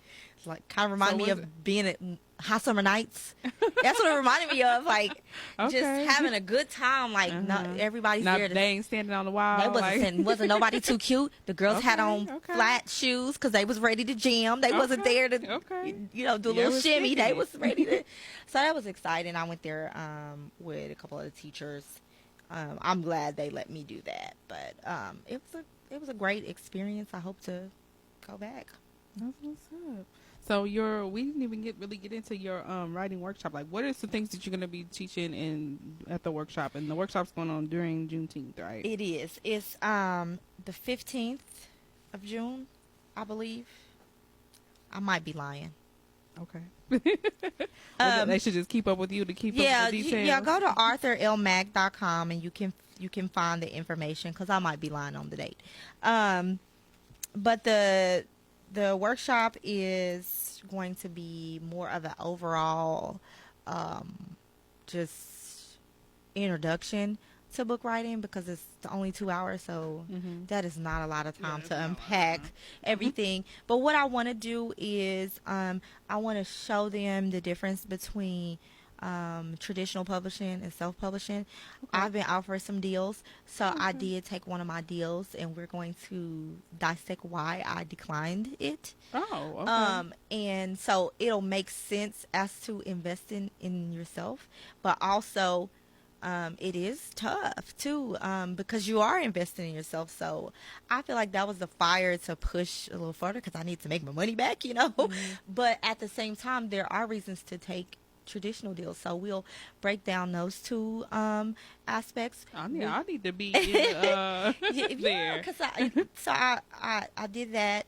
like kind of reminded me of being at Hot Summer Nights. That's what it reminded me of, like just having a good time. Like everybody's there. They ain't standing on the wall. They wasn't nobody too cute. The girls had on flat shoes because they was ready to jam. They wasn't there to do a little shimmy. They was ready to. So that was exciting. I went there with a couple of the teachers. I'm glad they let me do that, but it was a great experience. I hope to go back. That's what's up. So we didn't even get into your writing workshop. Like, what are some things that you're going to be teaching at the workshop? And the workshop's going on during Juneteenth, right? It is. It's the 15th of June, I believe. I might be lying. Okay. They should just keep up with you to keep up with the details. Yeah, go to arthurlmack.com and you can find the information, because I might be lying on the date. But the workshop is going to be more of an overall just introduction to book writing, because it's only 2 hours, so that is not a lot of time to unpack everything. But what I want to do is I want to show them the difference between traditional publishing and self-publishing. I've been offered some deals, so I did take one of my deals, and we're going to dissect why I declined it. And so it'll make sense as to investing in yourself, but also it is tough too, because you are investing in yourself. So I feel like that was the fire to push a little further, because I need to make my money back, But at the same time, there are reasons to take traditional deals, so we'll break down those two aspects. I need to be there. Because I did that.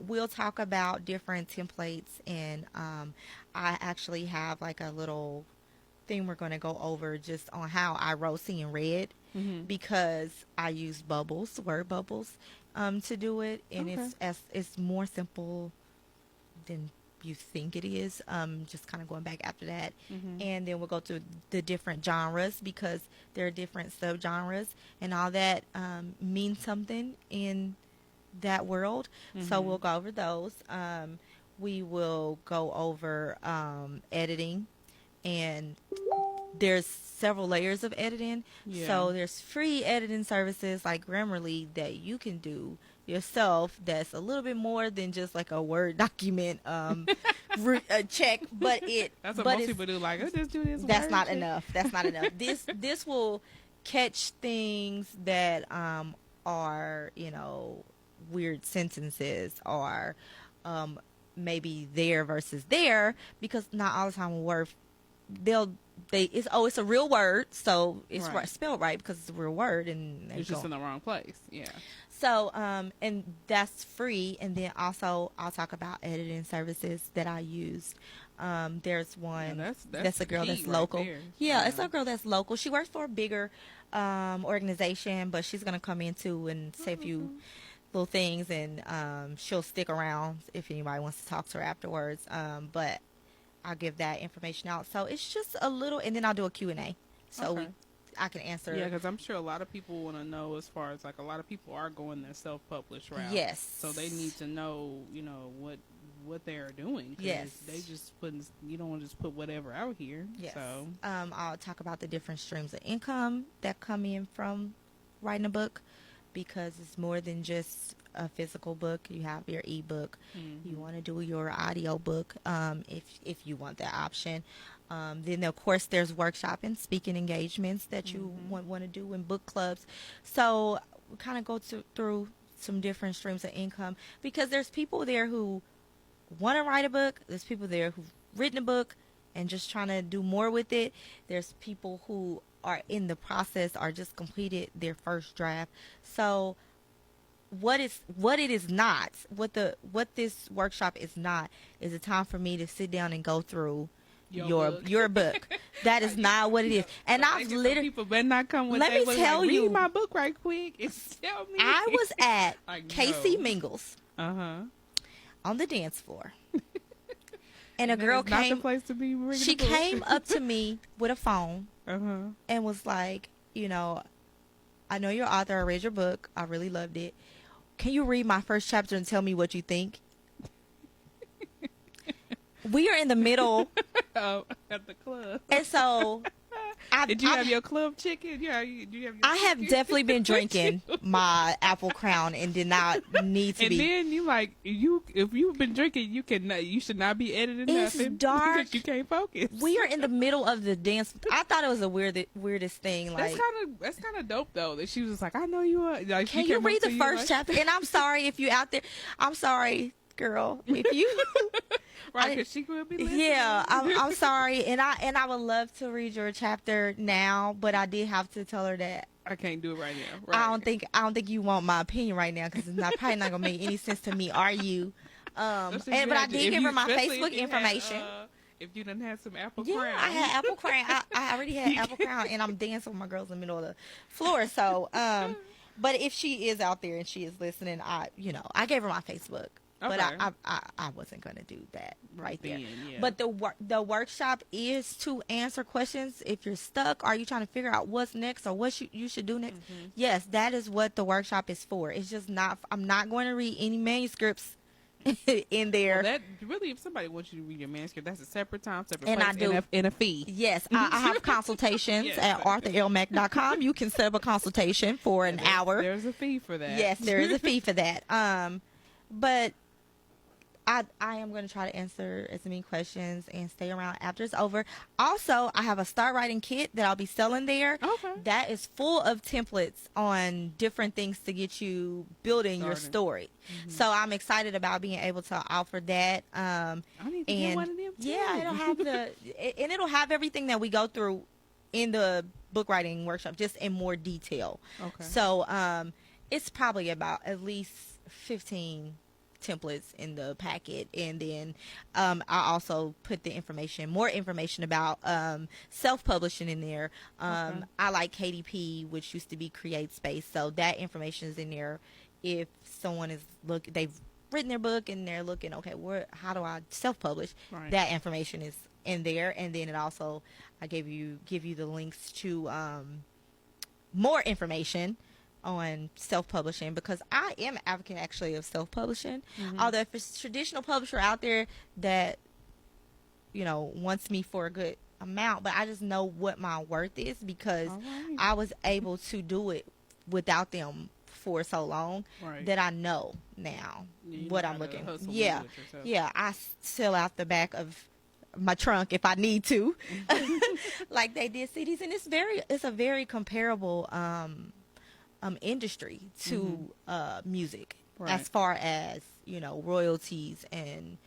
We'll talk about different templates, and I actually have like a little thing we're going to go over just on how I wrote Seeing Red, because I used word bubbles to do it, and it's more simple than you think it is. Just kind of going back after that, and then we'll go to the different genres, because there are different subgenres, and all that means something in that world. So we'll go over those. We will go over editing, and there's several layers of editing. So there's free editing services like Grammarly that you can do yourself, that's a little bit more than just like a Word document check, but that's what most people do, like, let's just do this. That's not enough. This will catch things that are weird sentences, or maybe there versus there, because not all the time a word it's a real word, so it's Right. spelled right because it's a real word, and It's just in the wrong place. Yeah. so and that's free. And then also I'll talk about editing services that I used. There's one that's a girl that's key local. right there. Yeah, it's a girl that's local. She works for a bigger organization, but she's gonna come in too and say a few little things, and she'll stick around if anybody wants to talk to her afterwards. But I'll give that information out. So it's just a little, and then I'll do a Q&A. So Okay. I can answer. Yeah, because I'm sure a lot of people want to know, as far as like a lot of people are going the self-published route. Yes. So they need to know, what they are doing. 'Cause Yes. They just you don't want to just put whatever out here. Yes. So. I'll talk about the different streams of income that come in from writing a book, because it's more than just a physical book. You have your ebook. Mm-hmm. You want to do your audio book, if you want that option. Then of course there's workshop and speaking engagements that you want to do in book clubs. So we kind of go through some different streams of income, because there's people there who want to write a book. There's people there who've written a book and just trying to do more with it. There's people who are in the process or just completed their first draft. So what this workshop is not is a time for me to sit down and go through your book. That is not what it is. And I've literally, people better not come with. Let me tell you, read my book right quick and tell me. I was at Like, Casey no. Mingles on the dance floor, and a That girl is not the came. place to be reading She a book. came up to me with a phone Uh-huh. and was like, I know you're author. I read your book. I really loved it. Can you read my first chapter and tell me what you think? We are in the middle, Oh, at the club. and so Did you have your club chicken? Yeah, you have your I have chicken? definitely been drinking my Apple Crown and did not need to And be. then you like if you've been drinking, you should not be editing It's nothing dark. because you can't focus. We are in the middle of the dance. I thought it was the weirdest thing. Like, That's kind of dope though. That she was just like, I know you are. Like, can she you came up read to the you first like- chapter? And I'm sorry if you out there. I'm sorry, girl. If you, Right? Because she could be listening. yeah, I'm sorry, and I would love to read your chapter now, but I did have to tell her that I can't do it right now. Right. I don't think you want my opinion right now, because it's probably not gonna make any sense to me or you. But I did give her my Facebook information. If you done had some apple Yeah, crown. I had Apple Crown. I already had Apple Crown, and I'm dancing with my girls in the middle of the floor. So, but if she is out there and she is listening, I gave her my Facebook, but Okay. I wasn't gonna do that right there. Then, yeah. But the workshop is to answer questions. If you're stuck, are you trying to figure out what's next or what you should do next? Yes, that is what the workshop is for. It's just not. I'm not going to read any manuscripts in there. Well, that really, if somebody wants you to read your manuscript, that's a separate time, separate And place, I do. and a fee. Yes, I have consultations Yes. at arthurlmack.com. You can set up a consultation for an hour. There's a fee for that. Yes, there is a fee for that. But I am going to try to answer as many questions and stay around after it's over. Also, I have a start writing kit that I'll be selling there. Okay. That is full of templates on different things to get you building your Started. story. So I'm excited about being able to offer that. I need to get And one of them too. yeah, it'll have everything that we go through in the book writing workshop, just in more detail. Okay. So it's probably about at least 15 templates in the packet, and then I also put more information about self-publishing in there. Okay. I like KDP, which used to be Create Space, so that information is in there. If someone they've written their book and they're looking, okay, how do I self-publish? Right. That information is in there, and then it also I give you the links to more information on self-publishing, because I am an advocate actually of self-publishing. Although if it's a traditional publisher out there that wants me for a good amount, but I just know what my worth is, because All right. I was able to do it without them for so long Right. that I know now You what know I'm how to looking. hustle and Yeah, do it yourself. yeah. I sell out the back of my trunk if I need to, like they did CDs, and it's a very comparable industry to music, Right. as far as royalties and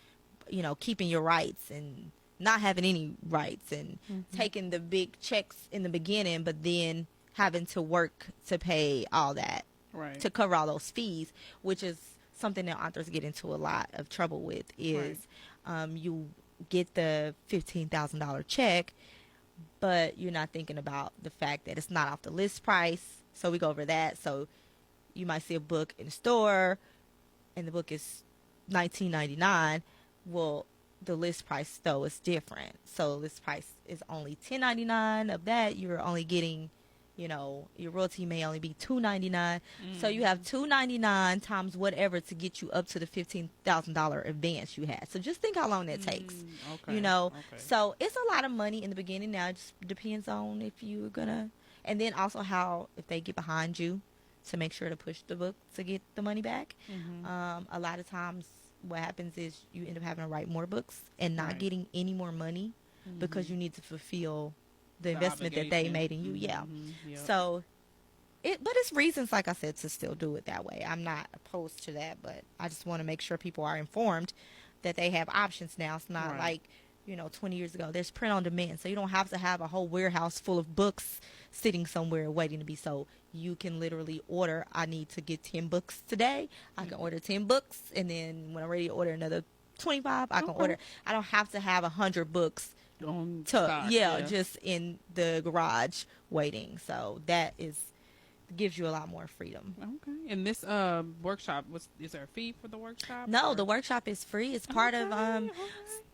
keeping your rights and not having any rights and taking the big checks in the beginning, but then having to work to pay all that, Right. to cover all those fees, which is something that authors get into a lot of trouble with. Is you get the $15,000 check, but you're not thinking about the fact that it's not off the list price. So we go over that. So you might see a book in the store, and the book is $19.99. Well, the list price though is different. So list price is only $10.99. Of that, you're only getting, your royalty may only be $2.99. So you have $2.99 times whatever to get you up to the $15,000 advance you had. So just think how long that takes. Okay. So it's a lot of money in the beginning. Now it just depends on if you're gonna, and then also how, if they get behind you to make sure to push the book to get the money back. A lot of times what happens is you end up having to write more books and not getting any more money because you need to fulfill the investment that they made in you. Yep. So but it's reasons, like I said, to still do it that way. I'm not opposed to that, but I just want to make sure people are informed that they have options now. It's not like 20 years ago, there's print on demand. So you don't have to have a whole warehouse full of books sitting somewhere waiting to be sold. You can literally order, I need to get 10 books today. I can order 10 books, and then when I'm ready to order another 25, I can order. I don't have to have 100 books on stock, just in the garage waiting. So that gives you a lot more freedom. Okay. And this workshop, is there a fee for the workshop? No, the workshop is free. It's part of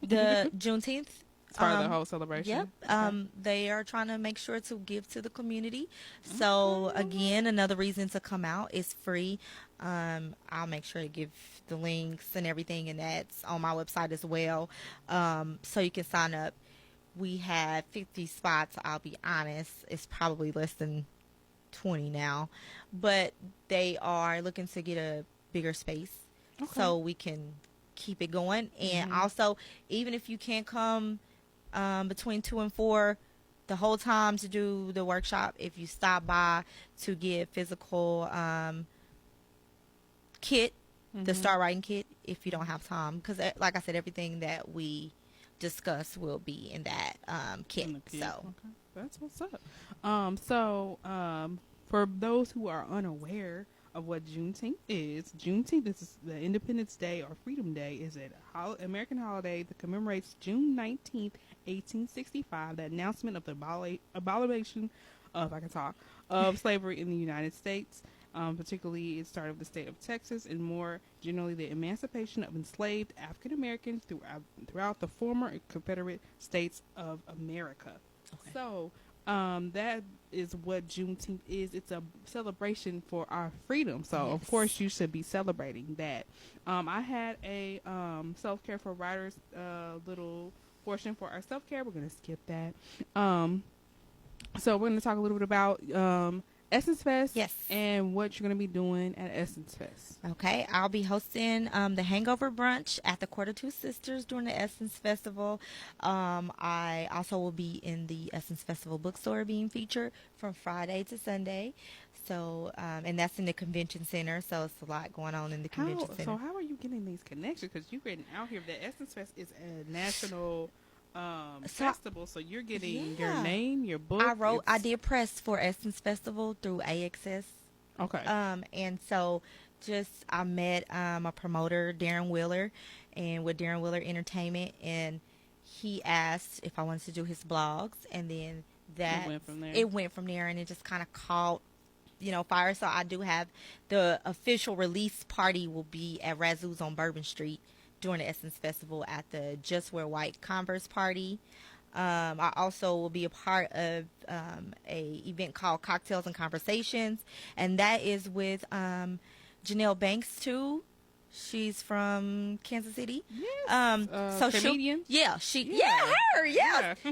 the Juneteenth. It's part of the whole celebration. Yep. Okay. They are trying to make sure to give to the community. So again, another reason to come out is free. I'll make sure to give the links and everything, and that's on my website as well. So you can sign up. We have 50 spots. I'll be honest, it's probably less than 20 now, but they are looking to get a bigger space so we can keep it going. And also, even if you can't come between 2 and 4 the whole time to do the workshop, if you stop by to get physical kit, the start writing kit, if you don't have time, because like I said, everything that we discuss will be in that kit. So that's what's up. For those who are unaware of what Juneteenth is the Independence Day or Freedom Day. Is an American holiday that commemorates June 19th, 1865, the announcement of the abolition of slavery in the United States. Particularly, it started with the state of Texas, and more generally, the emancipation of enslaved African Americans throughout the former Confederate States of America. Okay. So, that is what Juneteenth is. It's a celebration for our freedom. So, of course, you should be celebrating that. I had a self-care for writers little portion for our self-care. We're going to skip that. So, we're going to talk a little bit about Essence Fest, and what you're going to be doing at Essence Fest. Okay, I'll be hosting the Hangover Brunch at the Quarter Two Sisters during the Essence Festival. I also will be in the Essence Festival bookstore being featured from Friday to Sunday. So, and that's in the convention center. So it's a lot going on in the convention center. So how are you getting these connections? Because you've written out here that Essence Fest is a national festival, so you're getting your name, your book. I did press for Essence Festival through AXS. Okay. And so I met a promoter, Darren Wheeler, and with Darren Wheeler Entertainment, and he asked if I wanted to do his blogs, and then it went from there, and it just kind of caught fire. So I do have the official release party will be at Razoo's on Bourbon Street during the Essence Festival at the Just Wear White Converse party. I also will be a part of a event called Cocktails and Conversations, and that is with Janelle Banks too. She's from Kansas City. Yes. So comedian. Her.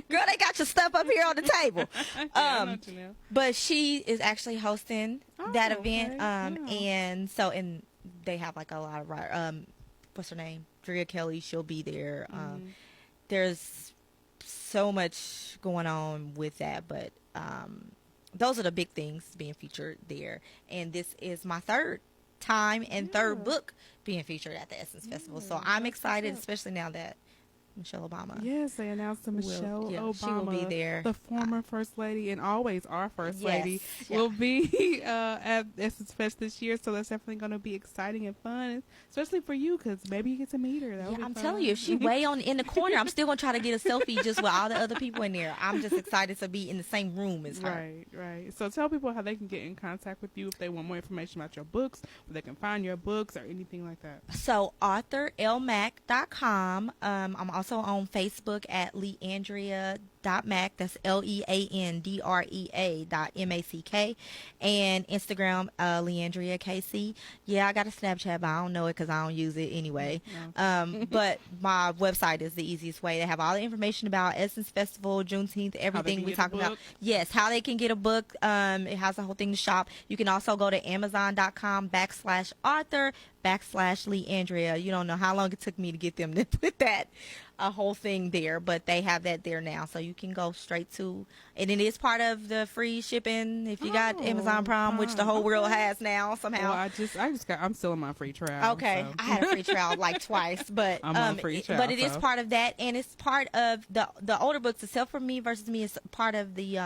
Girl, they got your stuff up here on the table. I know Janelle. But she is actually hosting that event. And they have like a lot of what's her name? Drea Kelly. She'll be there. There's so much going on with that, but those are the big things being featured there. And this is my third time and third book being featured at the Essence Festival. So I'm excited, especially now that Michelle Obama. Yes, they announced that Michelle Obama, she will be there. the former First Lady and always our First Lady, Yeah. will be at Essence Fest this year. So that's definitely going to be exciting and fun, especially for you because maybe you get to meet her. That'll be I'm fun. telling you, if she way on in the corner, I'm still gonna try to get a selfie just with all the other people in there. I'm just excited to be in the same room as her. Right. So tell people how they can get in contact with you if they want more information about your books, where they can find your books or anything like that. So authorlmack.com. I'm also on Facebook at LeAndrea.Mack. That's LeAndrea.Mack. And Instagram, Leandrea KC. Yeah, I got a Snapchat, but I don't know it because I don't use it anyway. No. But my website is the easiest way. They have all the information about Essence Festival, Juneteenth, everything we talk about. Yes, how they can get a book. It has the whole thing to shop. You can also go to Amazon.com/author/LeAndrea. You don't know how long it took me to get them to put that whole thing there, but they have that there now, so you can go straight to, and it is part of the free shipping if you got Amazon Prime, which the whole world has now somehow. Well, I'm still in my free trial. Okay, so. I had a free trial like twice, but I'm on free trial, but it is part of that, and it's part of the older books. The Self for Me versus Me is part of the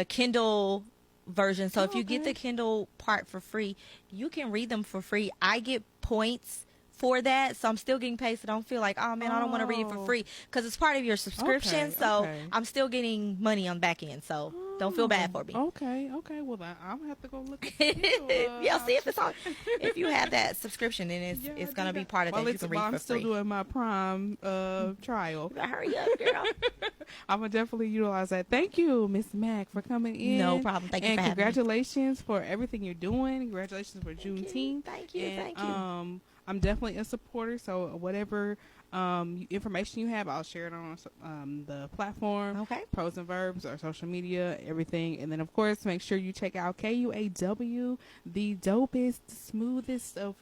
Kindle version. So if you get the Kindle part for free, you can read them for free. I get points for that, so I'm still getting paid, so don't feel like, oh man, I don't want to read it for free, because it's part of your subscription. So I'm still getting money on the back end, so don't feel bad for me. Okay, well I'm gonna have to go look at it. Yeah, see if it's on, if you have that subscription, then it's gonna be part of that. You can read for free. I'm still doing my Prime trial. Hurry up, girl. I'm gonna definitely utilize that. Thank you, Miss Mack, for coming in. No problem. Thank you for having me. And congratulations for everything you're doing. Congratulations for Juneteenth. Thank you. I'm definitely a supporter, so whatever information you have, I'll share it on the platform. Okay. Pros and Verbs, or social media, everything. And then, of course, make sure you check out KUAW, the dopest, smoothest of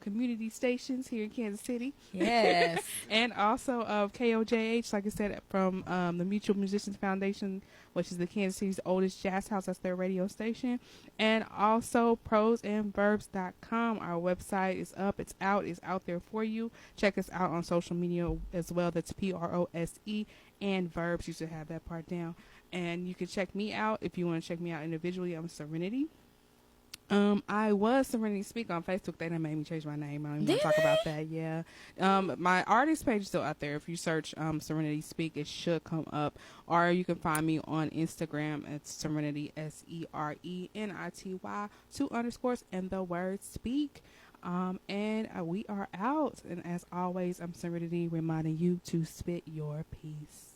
community stations here in Kansas City. Yes. And also of KOJH, like I said, from the Mutual Musicians Foundation, which is the Kansas City's oldest jazz house. That's their radio station. And also prosandverbs.com. Our website is up. It's out there for you. Check us out on social media as well. That's PROSE and Verbs. You should have that part down. And you can check me out if you want to check me out individually. I'm Serenity. I was Serenity Speak on Facebook. They done made me change my name. I don't even want to talk about that. Yeah. My artist page is still out there. If you search Serenity Speak, it should come up. Or you can find me on Instagram. It's Serenity, SERENITY, 2_ and the word speak. And we are out. And as always, I'm Serenity, reminding you to spit your peace.